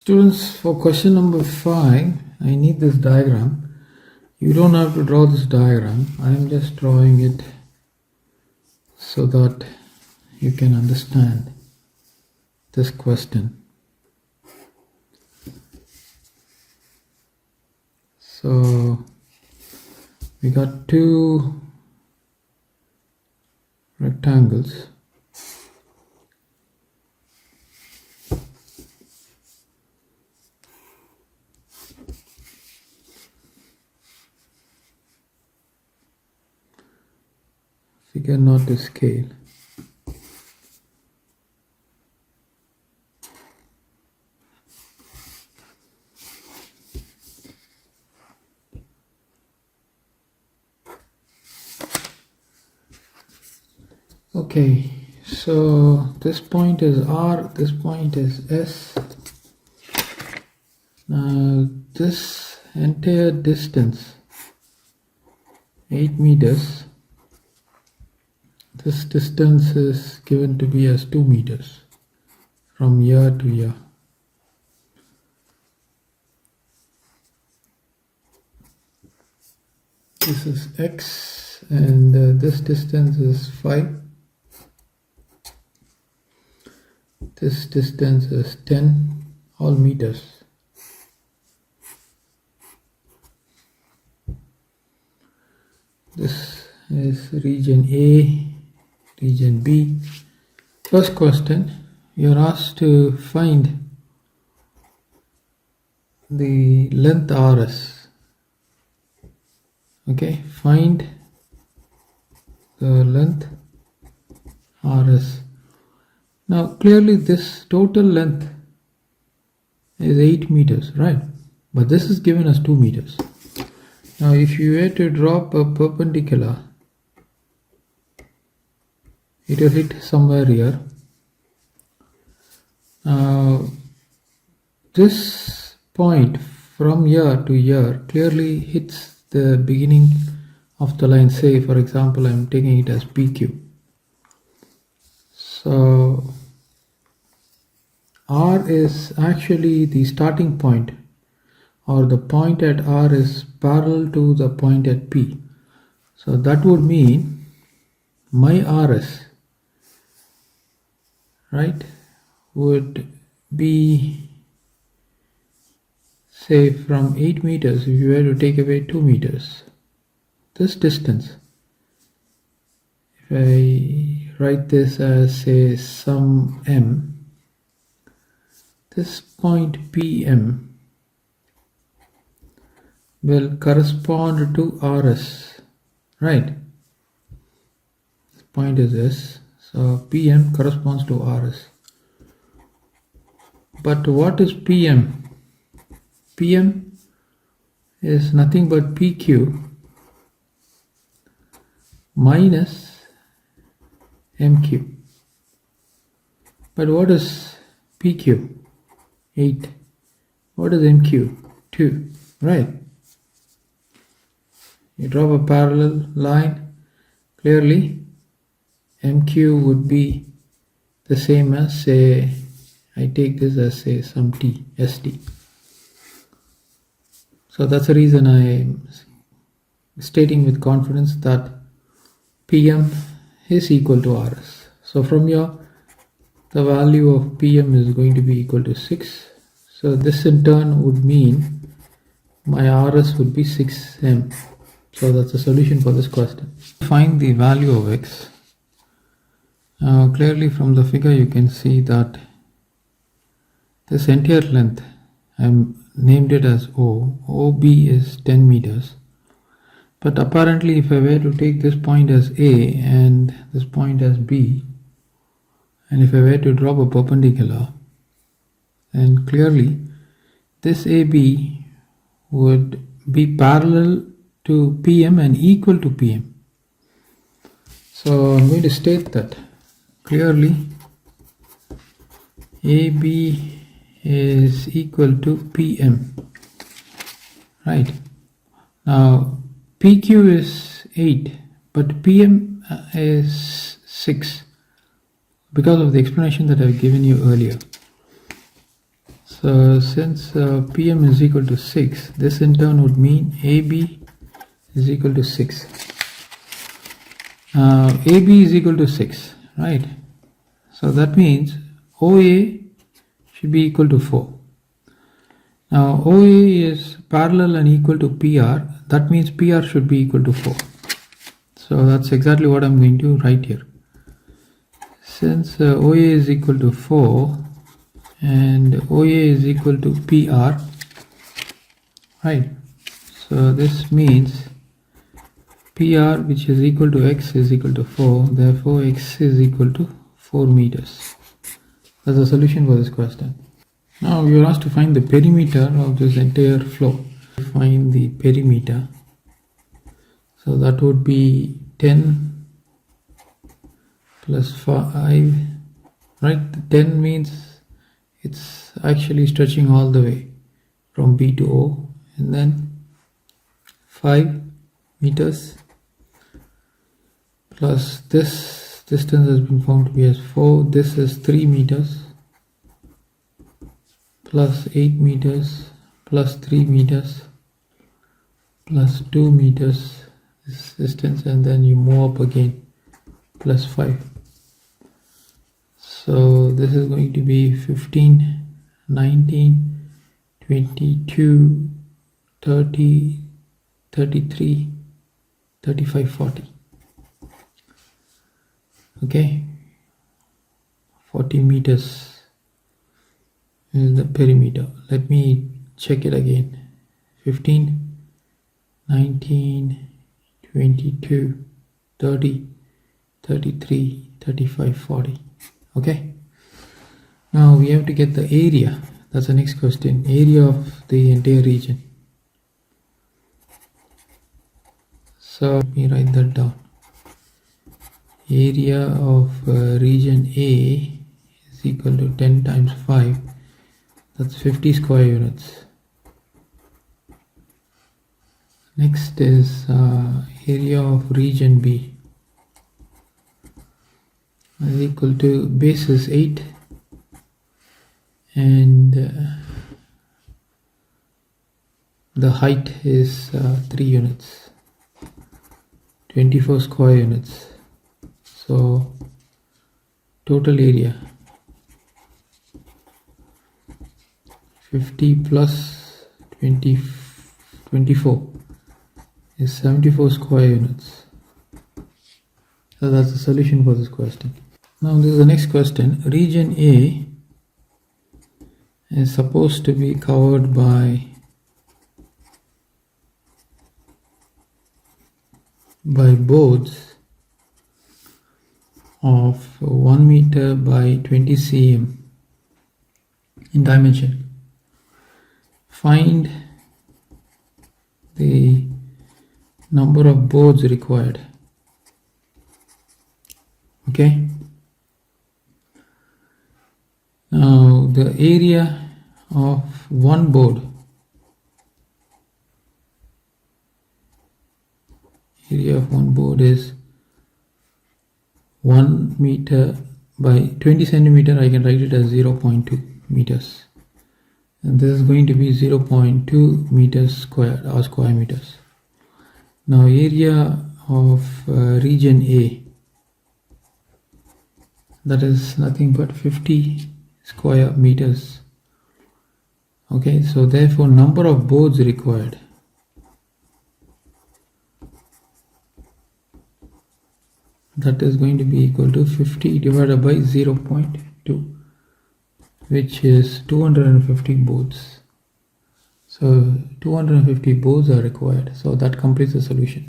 Students, for question number 5, I need this diagram. You don't have to draw this diagram. I am just drawing it so that you can understand this question. So we got two rectangles. Figure not to scale. Okay, so this point is R, this point is S. Now this entire distance, 8 meters, this distance is given to be as 2 meters from here to here. This is X and this distance is 5. This distance is 10, all meters. This is region A, region B. First question, you're asked to find the length RS. Okay, find the length RS. Now clearly this total length is 8 meters, right? But this is given as 2 meters. Now if you were to drop a perpendicular, it will hit somewhere here. Now this point from here to here clearly hits the beginning of the line. Say for example I am taking it as PQ. So R is actually the starting point, or the point at R is parallel to the point at P. So that would mean my RS, right, would be, say, from 8 meters. If you were to take away 2 meters, this distance, if I write this as, say, sum M, this point PM will correspond to RS, right? This point is S, so PM corresponds to RS. But what is PM? PM is nothing but PQ minus MQ. But what is PQ? 8. What is MQ? 2, right? You draw a parallel line, clearly MQ would be the same as, say, I take this as, say, some T, ST. So that's the reason I am stating with confidence that PM is equal to RS. So from here, the value of PM is going to be equal to 6. So this in turn would mean my RS would be 6M. So that's the solution for this question. Find the value of X. Clearly from the figure you can see that this entire length, I named it as O. OB is 10 meters. But apparently if I were to take this point as A and this point as B, and if I were to drop a perpendicular, then clearly this AB would be parallel to PM and equal to PM. So I'm going to state that clearly AB is equal to PM, right? Now PQ is 8, but PM is 6 because of the explanation that I've given you earlier. So since PM is equal to 6, this in turn would mean AB is equal to 6. AB is equal to 6, right? So that means OA should be equal to 4. Now OA is parallel and equal to PR. That means PR should be equal to 4. So that's exactly what I'm going to write here. Since OA is equal to 4 and OA is equal to PR, right? So this means PR, which is equal to X, is equal to 4. Therefore X is equal to 4 meters. That's the solution for this question. Now you are asked to find the perimeter of this entire flow. Find the perimeter. So that would be 10 plus 5, right? 10 means it's actually stretching all the way from B to O, and then 5 meters plus this distance has been found to be as 4. This is 3 meters plus 8 meters plus 3 meters plus 2 meters this distance, and then you move up again plus 5. So this is going to be 15, 19, 22, 30, 33, 35, 40. Okay, 40 meters is the perimeter. Let me check it again. 15, 19, 22, 30, 33, 35, 40. Okay, now we have to get the area. That's the next question. Area of the entire region. So let me write that down. Area of region A is equal to 10 times 5. That's 50 square units. Next is area of region B is equal to base is 8 and the height is 3 units, 24 square units. So total area 50 plus 24 is 74 square units. So that's the solution for this question. Now this is the next question. Region A is supposed to be covered by boards of 1 meter by 20 cm in dimension. Find the number of boards required. Okay, now the area of one board, is 1 meter by 20 centimeter. I can write it as 0.2 meters, and this is going to be 0.2 meters squared or square meters. Now area of region A, that is nothing but 50 square meters. Okay, so therefore number of boards required, that is going to be equal to 50 divided by 0.2, which is 250 boards. So 250 boards are required. So that completes the solution.